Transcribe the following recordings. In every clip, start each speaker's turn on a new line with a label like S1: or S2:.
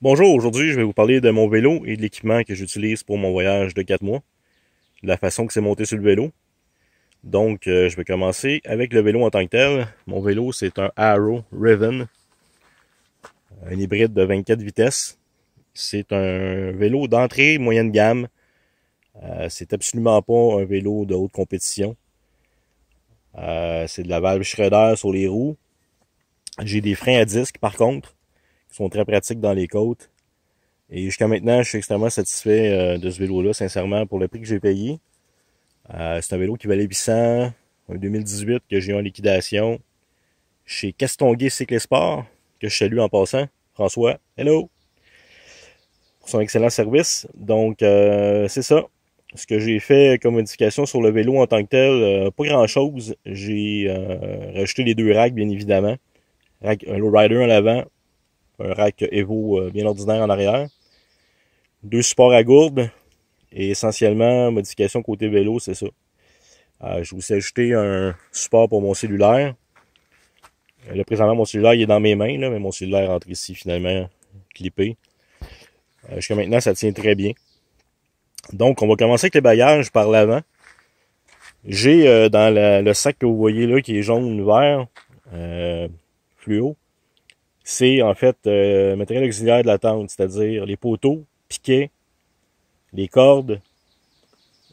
S1: Bonjour, aujourd'hui je vais vous parler de mon vélo et de l'équipement que j'utilise pour mon voyage de 4 mois, de la façon que c'est monté sur le vélo. Donc je vais commencer avec le vélo en tant que tel. Mon vélo c'est un Arrow Riven, un hybride de 24 vitesses. C'est un vélo d'entrée moyenne gamme. C'est absolument pas un vélo de haute compétition. C'est de la valve Schroeder sur les roues. J'ai des freins à disque par contre, qui sont très pratiques dans les côtes. Et jusqu'à maintenant, je suis extrêmement satisfait de ce vélo-là, sincèrement, pour le prix que j'ai payé. C'est un vélo qui valait 800, un 2018 que j'ai eu en liquidation chez Castonguay Cycle et Sport, que je salue en passant. François, hello! Pour son excellent service. Donc, c'est ça. Ce que j'ai fait comme modification sur le vélo en tant que tel, pas grand-chose. J'ai rajouté les deux racks, bien évidemment. Un lowrider en avant, un rack Evo bien ordinaire en arrière. Deux supports à gourde. Et essentiellement, modification côté vélo, c'est ça. Je vous ai ajouté un support pour mon cellulaire. Là, présentement, mon cellulaire il est dans mes mains, là, mais mon cellulaire rentre ici finalement, clippé. Jusqu'à maintenant, ça tient très bien. Donc, on va commencer avec les bagages par l'avant. J'ai dans le sac que vous voyez là, qui est jaune-vert, fluo, c'est en fait le matériel auxiliaire de la tente, c'est-à-dire les poteaux, piquets, les cordes.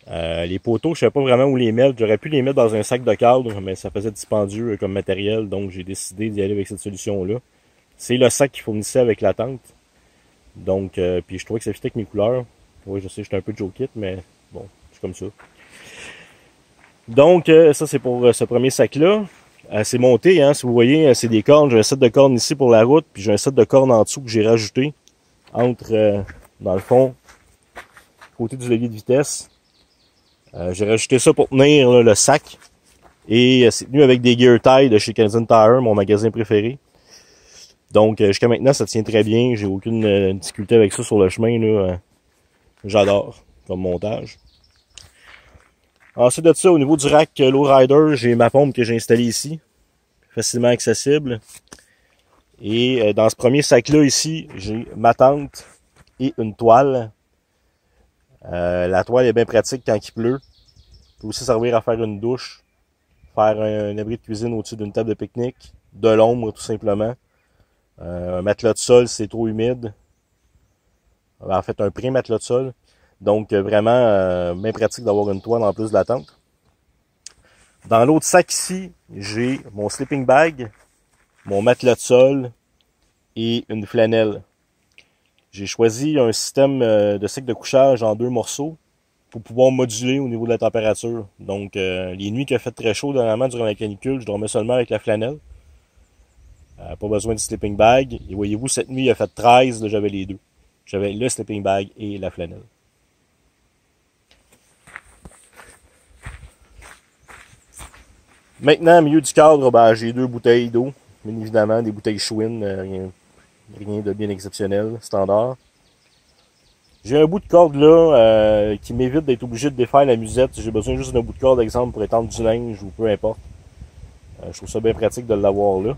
S1: Les poteaux, je ne savais pas vraiment où les mettre. J'aurais pu les mettre dans un sac de cadre, mais ça faisait dispendieux comme matériel, donc j'ai décidé d'y aller avec cette solution-là. C'est le sac qui fournissait avec la tente. Donc, puis je trouvais que ça fitait avec mes couleurs. Oui, je sais, j'étais un peu Joe Kit, mais bon, c'est comme ça. Donc, ça c'est pour ce premier sac-là. C'est monté, hein, si vous voyez, c'est des cornes. J'ai un set de cornes ici pour la route, puis j'ai un set de cornes en dessous que j'ai rajouté entre, dans le fond, côté du levier de vitesse. J'ai rajouté ça pour tenir là, le sac. Et c'est tenu avec des gear tie de chez Canadian Tire, mon magasin préféré. Donc jusqu'à maintenant, ça tient très bien. J'ai aucune difficulté avec ça sur le chemin. Là. J'adore comme montage. Ensuite de ça, au niveau du rack Lowrider, j'ai ma pompe que j'ai installée ici. Facilement accessible. Et dans ce premier sac-là ici, j'ai ma tente et une toile. La toile est bien pratique quand il pleut. Peut aussi servir à faire une douche, faire un abri de cuisine au-dessus d'une table de pique-nique, de l'ombre tout simplement. Un matelas de sol, c'est trop humide. En fait, un pré-matelas de sol. Donc, vraiment, bien pratique d'avoir une toile en plus de la tente. Dans l'autre sac ici, j'ai mon sleeping bag, mon matelas de sol et une flanelle. J'ai choisi un système de sac de couchage en 2 morceaux pour pouvoir moduler au niveau de la température. Donc, les nuits qui a fait très chaud dernièrement durant la canicule, je dormais seulement avec la flanelle. Pas besoin de sleeping bag. Et voyez-vous, cette nuit, il a fait 13, là, j'avais les deux. J'avais le sleeping bag et la flanelle. Maintenant, au milieu du cadre, ben, j'ai 2 bouteilles d'eau. Bien évidemment, des bouteilles Schwinn, rien de bien exceptionnel, standard. J'ai un bout de corde là qui m'évite d'être obligé de défaire la musette. J'ai besoin juste d'un bout de corde, exemple, pour étendre du linge ou peu importe. Je trouve ça bien pratique de l'avoir là.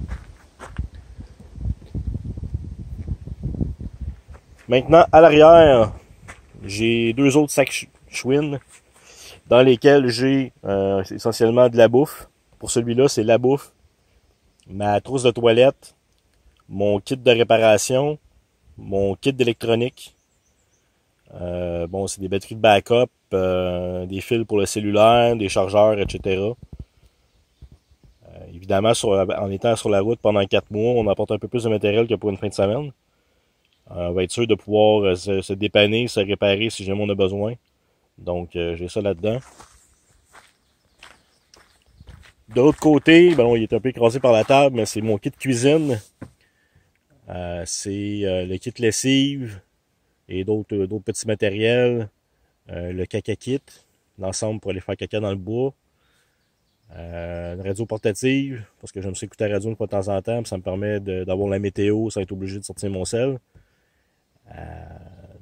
S1: Maintenant, à l'arrière, j'ai 2 autres sacs Schwinn dans lesquels j'ai essentiellement de la bouffe. Pour celui-là, c'est la bouffe, ma trousse de toilette, mon kit de réparation, mon kit d'électronique. Bon, c'est des batteries de backup, des fils pour le cellulaire, des chargeurs, etc. Évidemment, en étant sur la route pendant 4 mois, on apporte un peu plus de matériel que pour une fin de semaine. On va être sûr de pouvoir se dépanner, se réparer si jamais on a besoin. Donc, j'ai ça là-dedans. De l'autre côté, ben, il est un peu écrasé par la table, mais c'est mon kit cuisine. C'est le kit lessive et d'autres petits matériels. Le caca kit, l'ensemble pour aller faire caca dans le bois. Une radio portative, parce que j'aime ça écouter la radio une fois de temps en temps, puis ça me permet d'avoir la météo sans être obligé de sortir mon sel.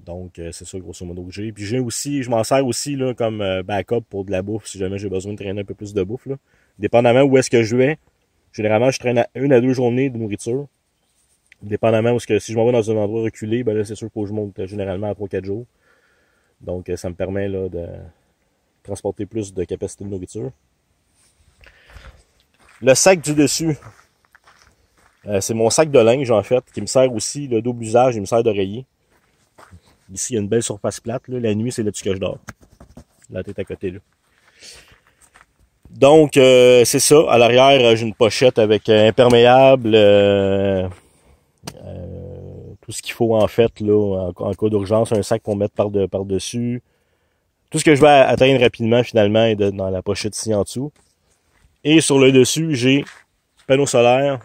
S1: Donc, c'est ça grosso modo que j'ai. Puis j'ai aussi, je m'en sers aussi là, comme backup pour de la bouffe, si jamais j'ai besoin de traîner un peu plus de bouffe. Là. Dépendamment où est-ce que je vais, généralement, je traîne 1 à 2 journées de nourriture. Dépendamment, parce que si je m'en vais dans un endroit reculé, ben là, c'est sûr qu'il faut que je monte généralement à 3-4 jours. Donc, ça me permet là, de transporter plus de capacité de nourriture. Le sac du dessus, c'est mon sac de linge, en fait, qui me sert aussi, le double usage, il me sert d'oreiller. Ici, il y a une belle surface plate. Là. La nuit, c'est là-dessus que je dors. La tête à côté, là. Donc, c'est ça. À l'arrière, j'ai une pochette avec imperméable, tout ce qu'il faut, en fait, là, en cas d'urgence, un sac pour mettre par-dessus. Tout ce que je vais atteindre rapidement, finalement, est dans la pochette ici en dessous. Et sur le dessus, j'ai panneau solaire.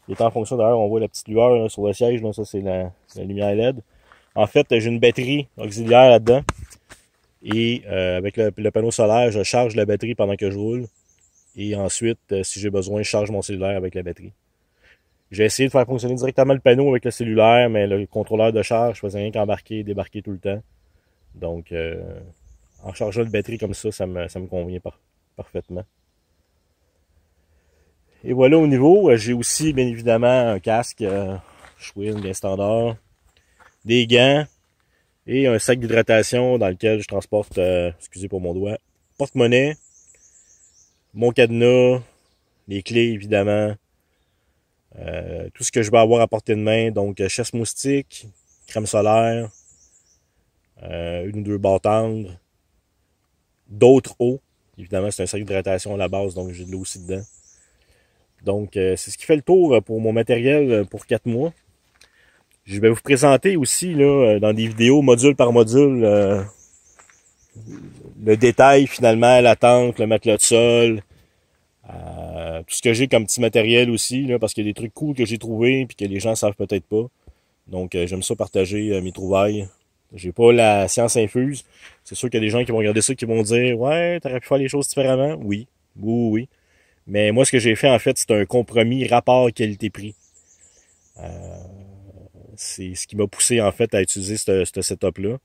S1: Il est en fonction, d'ailleurs, on voit la petite lueur là, sur le siège. Là, ça, c'est la lumière LED. En fait, j'ai une batterie auxiliaire là-dedans. Et avec le panneau solaire, je charge la batterie pendant que je roule. Et ensuite, si j'ai besoin, je charge mon cellulaire avec la batterie. J'ai essayé de faire fonctionner directement le panneau avec le cellulaire, mais le contrôleur de charge, je faisais rien qu'embarquer et débarquer tout le temps. Donc, en chargeant la batterie comme ça me convient parfaitement. Et voilà, au niveau, j'ai aussi, bien évidemment, un casque Schwinn, bien standard, des gants et un sac d'hydratation dans lequel je transporte, excusez pour mon doigt, porte-monnaie, mon cadenas, les clés, évidemment, tout ce que je vais avoir à portée de main, donc chasse moustique, crème solaire, une ou deux barres tendres, d'autres eaux. Évidemment, c'est un sac d'hydratation à la base, donc j'ai de l'eau aussi dedans. Donc, c'est ce qui fait le tour pour mon matériel pour 4 mois. Je vais vous présenter aussi, là, dans des vidéos, module par module, le détail, finalement, la tente, le matelas de sol, tout ce que j'ai comme petit matériel aussi, là, parce qu'il y a des trucs cool que j'ai trouvés puis que les gens savent peut-être pas. Donc, j'aime ça partager mes trouvailles. J'ai pas la science infuse. C'est sûr qu'il y a des gens qui vont regarder ça qui vont dire « Ouais, t'aurais pu faire les choses différemment. » Oui, oui, oui. Mais moi, ce que j'ai fait, en fait, c'est un compromis rapport qualité-prix. C'est ce qui m'a poussé, en fait, à utiliser ce setup-là.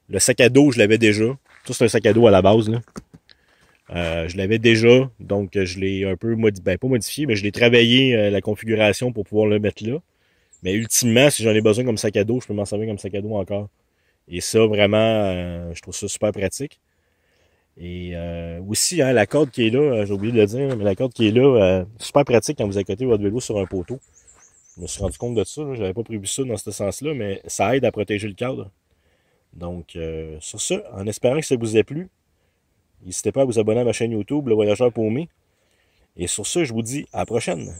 S1: Le sac à dos, je l'avais déjà. Ça, c'est un sac à dos à la base, là. Je l'avais déjà, donc je l'ai un peu modifié, pas modifié, mais je l'ai travaillé la configuration pour pouvoir le mettre là. Mais ultimement, si j'en ai besoin comme sac à dos, je peux m'en servir comme sac à dos encore. Et ça, vraiment, je trouve ça super pratique. Et aussi, hein, la corde qui est là, j'ai oublié de le dire, mais la corde qui est là, super pratique quand vous accotez votre vélo sur un poteau. Je me suis rendu compte de ça, j'avais pas prévu ça dans ce sens-là, mais ça aide à protéger le cadre. Donc, sur ça, en espérant que ça vous ait plu, n'hésitez pas à vous abonner à ma chaîne YouTube, Le Voyageur Paumé. Et sur ce, je vous dis à la prochaine.